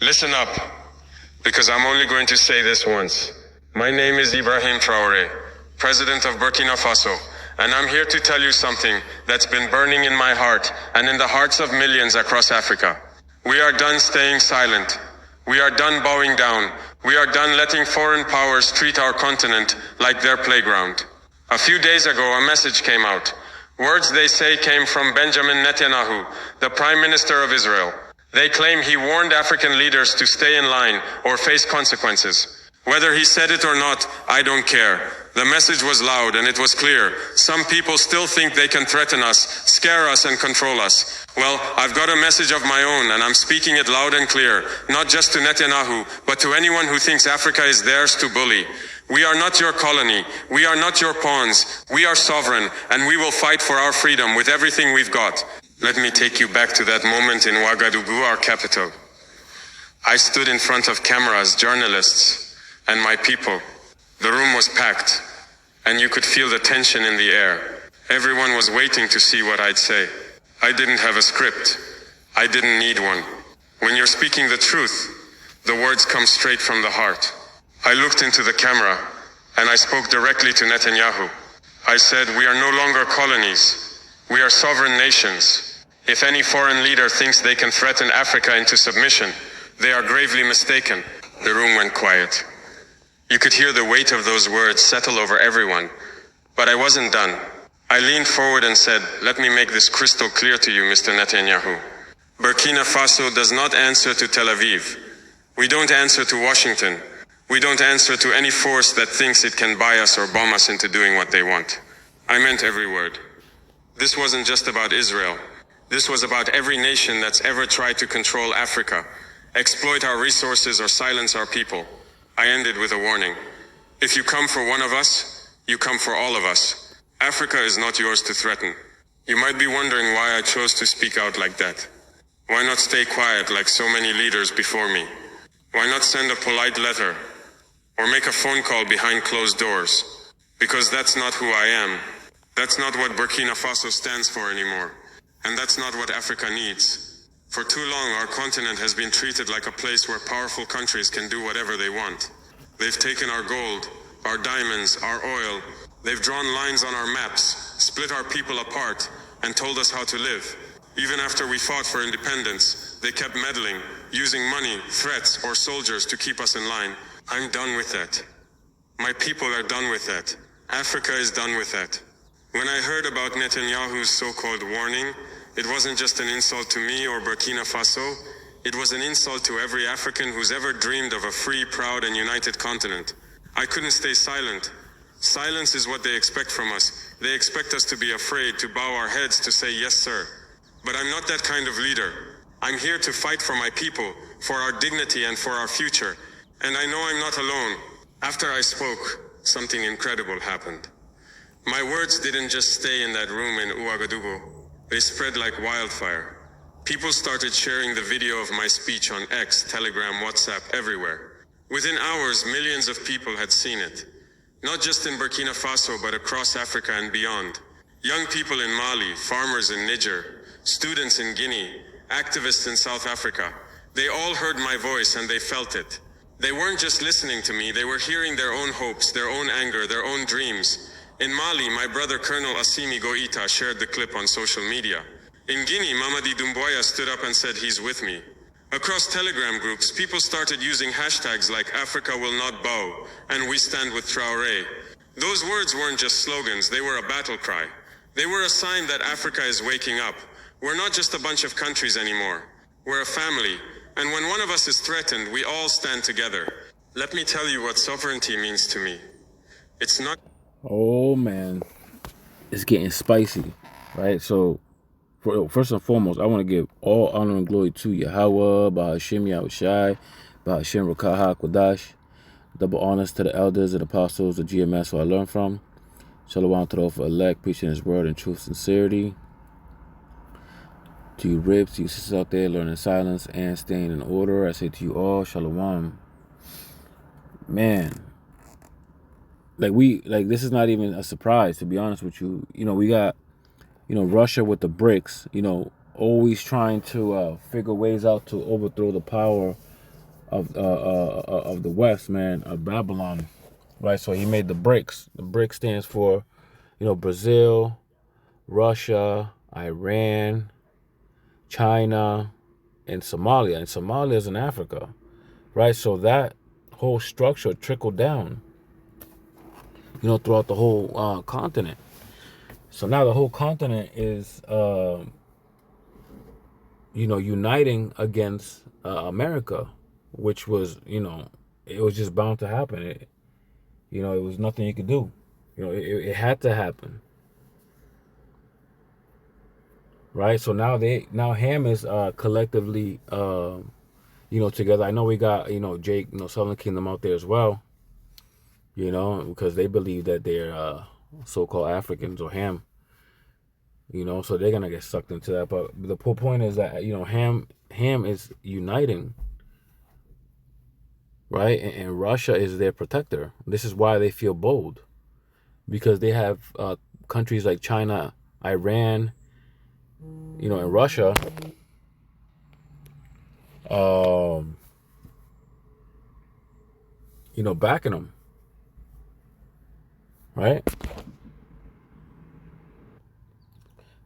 Listen up, because I'm only going to say this once. My name is Ibrahim Traoré, President of Burkina Faso, and I'm here to tell you something that's been burning in my heart and in the hearts of millions across Africa. We are done staying silent. We are done bowing down. We are done letting foreign powers treat our continent like their playground. A few days ago, a message came out. Words they say came from Benjamin Netanyahu, the Prime Minister of Israel. They claim he warned African leaders to stay in line or face consequences. Whether he said it or not, I don't care. The message was loud and it was clear. Some people still think they can threaten us, scare us and control us. Well, I've got a message of my own and I'm speaking it loud and clear, not just to Netanyahu, but to anyone who thinks Africa is theirs to bully. We are not your colony. We are not your pawns. We are sovereign and we will fight for our freedom with everything we've got. Let me take you back to that moment in Ouagadougou, our capital. I stood in front of cameras, journalists, and my people. The room was packed, and you could feel the tension in the air. Everyone was waiting to see what I'd say. I didn't have a script. I didn't need one. When you're speaking the truth, the words come straight from the heart. I looked into the camera, and I spoke directly to Netanyahu. I said, we are no longer colonies. We are sovereign nations. If any foreign leader thinks they can threaten Africa into submission, they are gravely mistaken. The room went quiet. You could hear the weight of those words settle over everyone. But I wasn't done. I leaned forward and said, let me make this crystal clear to you, Mr. Netanyahu. Burkina Faso does not answer to Tel Aviv. We don't answer to Washington. We don't answer to any force that thinks it can buy us or bomb us into doing what they want. I meant every word. This wasn't just about Israel. This was about every nation that's ever tried to control Africa, exploit our resources or silence our people. I ended with a warning. If you come for one of us, you come for all of us. Africa is not yours to threaten. You might be wondering why I chose to speak out like that. Why not stay quiet like so many leaders before me? Why not send a polite letter or make a phone call behind closed doors? Because that's not who I am. That's not what Burkina Faso stands for anymore. And that's not what Africa needs. For too long, our continent has been treated like a place where powerful countries can do whatever they want. They've taken our gold, our diamonds, our oil. They've drawn lines on our maps, split our people apart, and told us how to live. Even after we fought for independence, they kept meddling, using money, threats, or soldiers to keep us in line. I'm done with that. My people are done with that. Africa is done with that. When I heard about Netanyahu's so-called warning, it wasn't just an insult to me or Burkina Faso. It was an insult to every African who's ever dreamed of a free, proud, and united continent. I couldn't stay silent. Silence is what they expect from us. They expect us to be afraid, to bow our heads, to say yes, sir. But I'm not that kind of leader. I'm here to fight for my people, for our dignity and for our future. And I know I'm not alone. After I spoke, something incredible happened. My words didn't just stay in that room in Ouagadougou. They spread like wildfire. People started sharing the video of my speech on X, Telegram, WhatsApp, everywhere. Within hours, millions of people had seen it. Not just in Burkina Faso, but across Africa and beyond. Young people in Mali, farmers in Niger, students in Guinea, activists in South Africa. They all heard my voice and they felt it. They weren't just listening to me, they were hearing their own hopes, their own anger, their own dreams. In Mali, my brother Colonel Assimi Goïta shared the clip on social media. In Guinea, Mamadi Doumbouya stood up and said he's with me. Across Telegram groups, people started using hashtags like Africa will not bow and we stand with Traoré. Those words weren't just slogans, they were a battle cry. They were a sign that Africa is waking up. We're not just a bunch of countries anymore. We're a family. And when one of us is threatened, we all stand together. Let me tell you what sovereignty means to me. It's not... Oh man, it's getting spicy, right? So, first and foremost, I want to give all honor and glory to Yahweh, Bahashim Yahushai, Bahashim Rakaha Kodash. Double honors to the elders and apostles of GMS who I learned from. Shalom to those elect, preaching His word in truth, sincerity. To you ribs, to you sisters out there learning silence and staying in order, I say to you all, Shalom. Man. Like this is not even a surprise, to be honest with you. You know, we got, Russia with the BRICS, always trying to figure ways out to overthrow the power of the West, man, of Babylon, right? So he made the BRICS. The BRICS stands for, Brazil, Russia, Iran, China, and Somalia. And Somalia is in Africa, right? So that whole structure trickled down, throughout the whole continent. So now the whole continent is, uniting against America, which was, it was just bound to happen. It was nothing you could do. It had to happen, right? So now Ham is collectively, together. I know we got, Jake, Southern Kingdom out there as well, because they believe that they're so-called Africans or Ham, so they're gonna get sucked into that. But the whole point is that Ham is uniting, right? And Russia is their protector. This is why they feel bold, because they have countries like China, Iran, and Russia, backing them, right?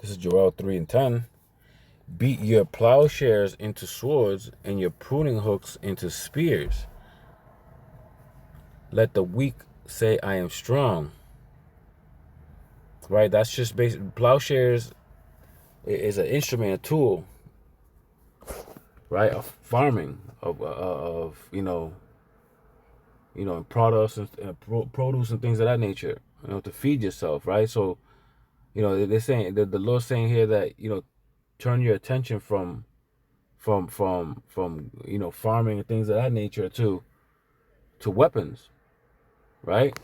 This is Joel 3:10. Beat your plowshares into swords and your pruning hooks into spears. Let the weak say, I am strong. Right? That's just basic. Plowshares is an instrument, a tool, right, of farming, of products and produce and things of that nature, to feed yourself, right? So, they're saying the Lord's saying here that turn your attention from farming and things of that nature to weapons, right?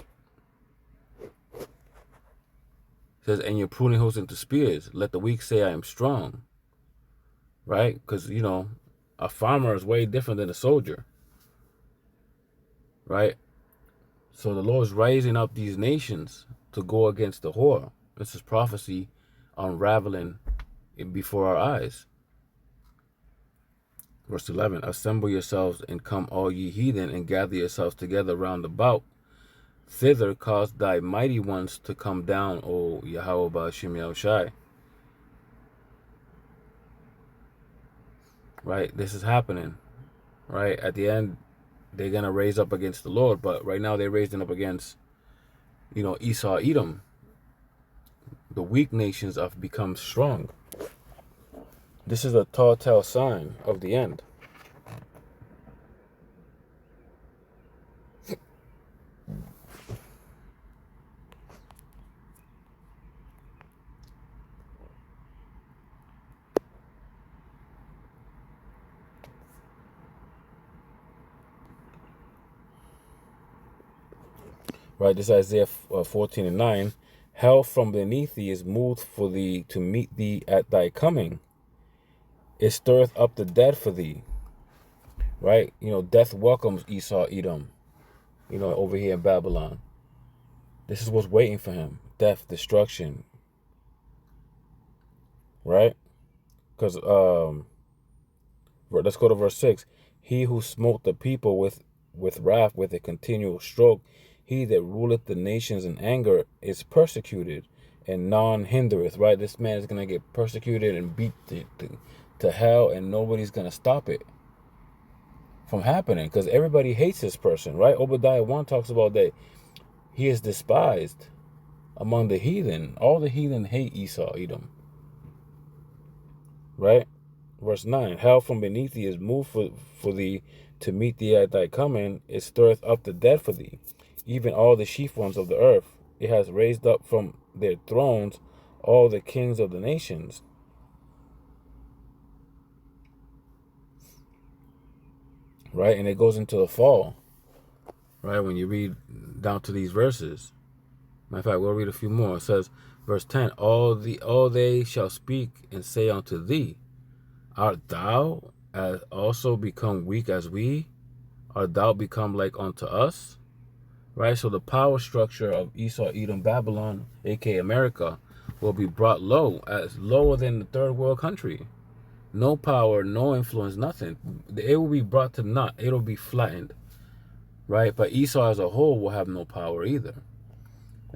It says, and your pruning hooks into spears. Let the weak say, I am strong, right? Because a farmer is way different than a soldier, right? So the Lord is raising up these nations to go against the whore. This is prophecy unraveling before our eyes. Verse 11, assemble yourselves and come all ye heathen and gather yourselves together round about. Thither cause thy mighty ones to come down, O Yahweh Ba'ashem Yahushai. Right? This is happening. Right? At the end, they're going to raise up against the Lord. But right now they're raising up against, Esau, Edom. The weak nations have become strong. This is a telltale sign of the end. Right, this is Isaiah 14:9. Hell from beneath thee is moved for thee to meet thee at thy coming. It stirreth up the dead for thee. Right? Death welcomes Esau, Edom, over here in Babylon. This is what's waiting for him. Death, destruction. Right? Because, let's go to verse 6. He who smote the people with wrath, with a continual stroke, he that ruleth the nations in anger is persecuted, and none hindereth. Right? This man is going to get persecuted and beat to hell, and nobody's going to stop it from happening, because everybody hates this person, right? Obadiah 1 talks about that he is despised among the heathen. All the heathen hate Esau, Edom. Right? Verse 9, hell from beneath thee is moved for thee to meet thee at thy coming. It stirreth up the dead for thee, even all the chief ones of the earth. It has raised up from their thrones all the kings of the nations. Right? And it goes into the fall. Right? When you read down to these verses. Matter of fact, we'll read a few more. It says, verse 10, all they shall speak and say unto thee, art thou also become weak as we? Art thou become like unto us? Right? So the power structure of Esau, Edom, Babylon, aka America, will be brought low, as lower than the third world country. No power, no influence, nothing. It will be brought to naught. It'll be flattened, right? But Esau as a whole will have no power either.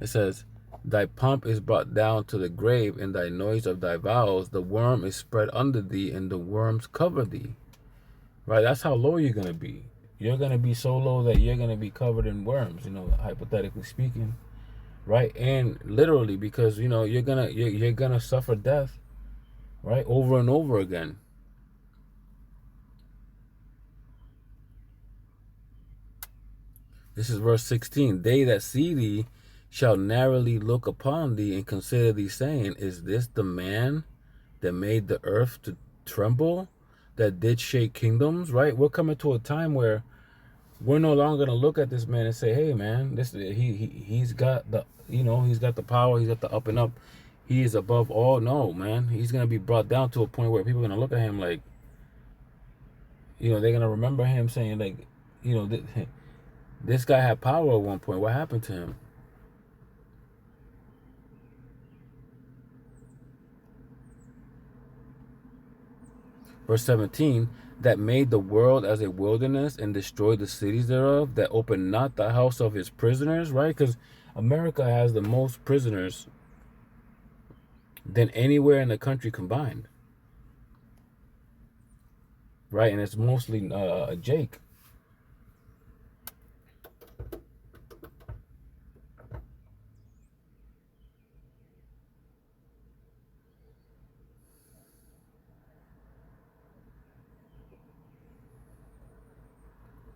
It says, thy pomp is brought down to the grave, and thy noise of thy vows, the worm is spread under thee, and the worms cover thee. Right? That's how low you're going to be. You're going to be so low that you're going to be covered in worms, hypothetically speaking. Right? And literally, because, you're going to suffer death, right? Over and over again. This is verse 16. They that see thee shall narrowly look upon thee and consider thee, saying, is this the man that made the earth to tremble, that did shake kingdoms? Right? We're coming to a time where we're no longer gonna look at this man and say, hey man, he's got the he's got the power, he's got the up and up, he is above all. No, man, he's gonna be brought down to a point where people are gonna look at him like, they're gonna remember him saying like, this guy had power at one point. What happened to him? Verse 17, that made the world as a wilderness and destroyed the cities thereof, that opened not the house of his prisoners, right? Because America has the most prisoners than anywhere in the country combined, right? And it's mostly Jake.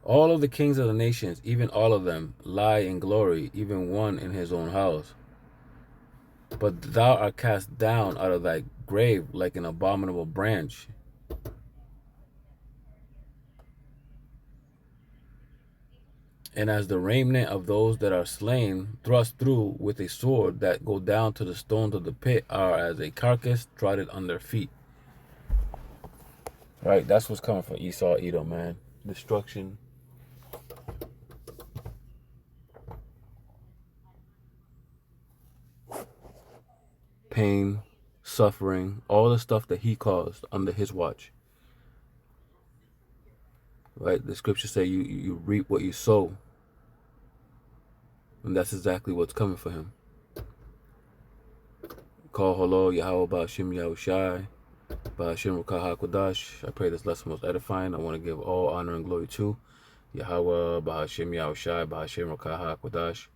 All of the kings of the nations, even all of them, lie in glory, even one in his own house. But thou art cast down out of thy grave like an abominable branch. And as the remnant of those that are slain, thrust through with a sword, that go down to the stones of the pit, are as a carcass trodden under feet. Right, that's what's coming for Esau, Edom, man. Destruction. Pain, suffering, all the stuff that he caused under his watch. Right, the scriptures say you reap what you sow. And that's exactly what's coming for him. Call hello, Yahweh Ba'ashim Yahushai, Ba'ashim Rukaha Kodash. I pray this lesson was edifying. I want to give all honor and glory to Yahweh Ba'ashim Yahushai, Ba'ashim Rukaha Kodash.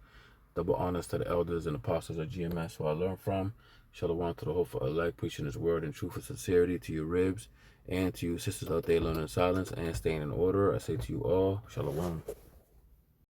Double honors to the elders and apostles of GMS who I learned from. Shalom to the hopeful elect, preaching his word in truth and sincerity, to you ribs, and to you sisters out there learning in silence and staying in order. I say to you all, Shalom.